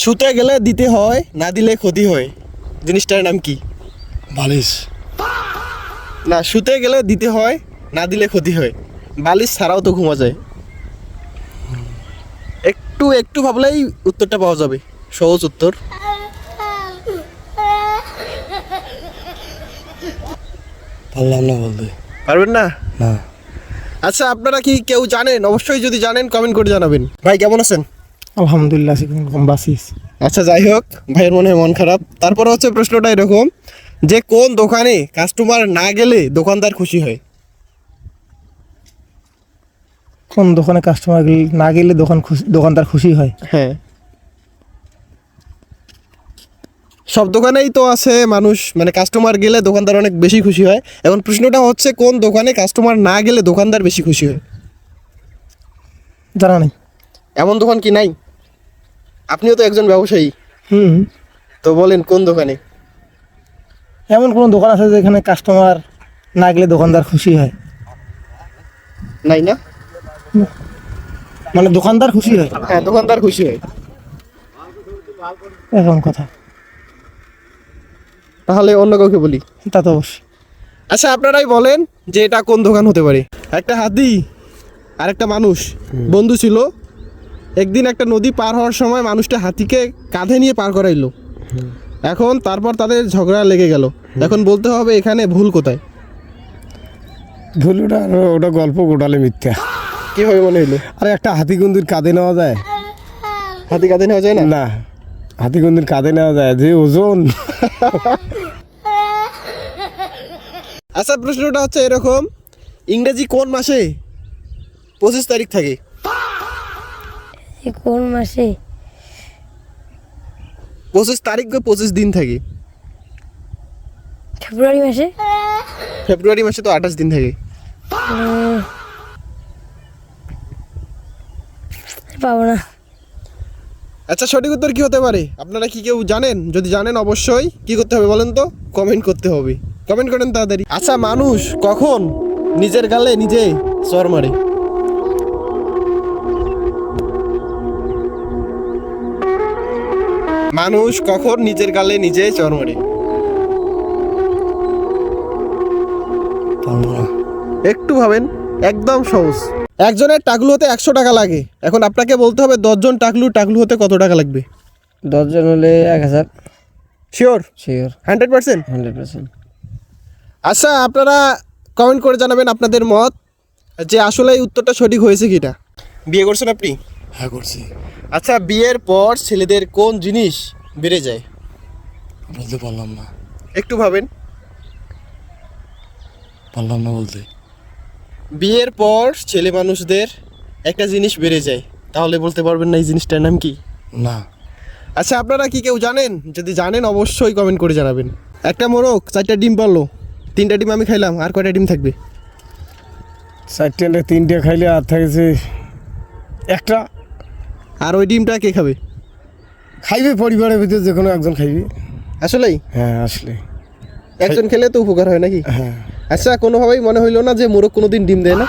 শুতে গেলে দিতে হয়, না দিলে ক্ষতি হয়, জিনিসটার নাম কি? বালিশ। না, শুতে গেলে দিতে হয়, না দিলে ক্ষতি হয়, বালিশ ছাড়াও তো ঘুমা যায়। একটু একটু ভাবলেই উত্তরটা পাওয়া যাবে, সহজ উত্তর। পারলাম না বলতে। পারবেন না? না। আচ্ছা, আপনারা কি কেউ জানেন? অবশ্যই যদি জানেন কমেন্ট করে জানাবেন। ভাই কেমন আছেন? আলহামদুলিল্লাহ কম বাসিস। আচ্ছা, যাই হোক, ভাইয়ের মনে হয় মন খারাপ। তারপর হচ্ছে প্রশ্নটা এরকম যে কোন দোকানে কাস্টমার না গেলে দোকানদার খুশি হয়? কোন দোকানে কাস্টমার না গেলে দোকানদার খুশি হয়? হ্যাঁ, সব দোকানেই তো আছে মানুষ, মানে কাস্টমার গেলে দোকানদার অনেক বেশি খুশি হয়। এখন প্রশ্নটা হচ্ছে কোন দোকানে কাস্টমার না গেলে দোকানদার বেশি খুশি হয়? জানা নেই। এমন দোকান কি নাই? আপনিও তো একজন ব্যবসায়ী, তো বলেন কোন দোকানে? এমন কোনো দোকান আছে যেখানে কাস্টমার না গেলে দোকানদার খুশি হয়? নাই না? মানে দোকানদার খুশি হয়? হ্যাঁ, দোকানদার খুশি হয়। এরকম কথা। তাহলে অন্য কাউকে বলি। তা তো অবশ্যই। আচ্ছা, আপনারাই বলেন যে এটা কোন দোকান হতে পারে? একটা হাতি আর একটা মানুষ বন্ধু ছিল। একদিন একটা নদী পার হওয়ার সময় মানুষটা হাতিকে কাঁধে নিয়ে পার করাইলো। এখন তারপর তাদের ঝগড়া লেগে গেল। এখন বলতে হবে এখানে ভুল কোথায়? ভুল ওটা গল্প গোটালে মিথ্যা। কিভাবে মনে হইলো? আরে একটা হাতিগুন্দির কাঁধে নেওয়া যায়? হাতি কাঁধে নেওয়া যায় না? না, হাতিগুন্দির কাঁধে নেওয়া যায়, যে ওজন। আচ্ছা, প্রশ্নটা হচ্ছে এরকম, ইংরেজি কোন মাসে 25 তারিখ থাকে? কোন মাসে? 25 তারিখ 25 দিন থাকে। ফেব্রুয়ারি মাসে। ফেব্রুয়ারি মাসে তো 28 দিন থাকে। পাবো না। আচ্ছা, সঠিক উত্তর কি হতে পারে? আপনারা কি কেউ জানেন? যদি জানেন অবশ্যই কি করতে হবে বলেন তো? কমেন্ট করতে হবে। কমেন্ট করেন তাড়াতাড়ি। আচ্ছা, মানুষ কখন নিজের গালে নিজে চর মারে? মানুষ কখন নিজের গালে নিজে চর মারে? পারবো না। একটু ভাবেন, একদম সহজ। একজনের টাকলু হতে 100 টাকা লাগে। এখন আপনাকে বলতে হবে 10 জন টাকলু হতে কত টাকা লাগবে? 10 জন হলে 1000। শিওর? শিওর 100%? 100%। আচ্ছা, আপনারা কমেন্ট করে জানাবেন আপনাদের মত, যে আসলে এই উত্তরটা সঠিক হয়েছে কিনা। বিয়ে করছেন আপনি? হ্যাঁ, করছি। আচ্ছা, বিয়ের পর ছেলেদের কোন জিনিস বেড়ে যায়? বলতে পারলাম না। একটু ভাবেন। পারলাম না বলতে। বিয়ের পর ছেলে মানুষদের একটা জিনিস বেড়ে যায়, তাহলে বলতে পারবেন না এই জিনিসটার নাম কি? না। আচ্ছা, আপনারা কি কেউ জানেন? যদি জানেন অবশ্যই কমেন্ট করে জানাবেন। একটা মোরগ 4টা ডিম পারলো, 3টা ডিম আমি খাইলাম, আর কয়টা ডিম থাকবে? 4টে 3টে খাইলে আর থাকেছে একটা। আর ওই ডিমটা কে খাবে? খাইবে পরিবারের ভিতরে যে কোনো একজন খাইবে। আসলেই হ্যাঁ, আসলে একজন খেলে তো উপকার হয় নাকি? হ্যাঁ। আচ্ছা, কোনোভাবেই মনে হইলো না যে মোরগ কোনোদিন ডিম দেয় না?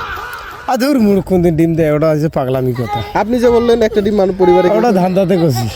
আর ধর মুরগ কোনদিন ডিম দেয়, ওটা হচ্ছে পাগলামি কথা। আপনি যে বললেন একটা ডিম মানুষ পরিবারে ওটা ধান্দাতে করছি।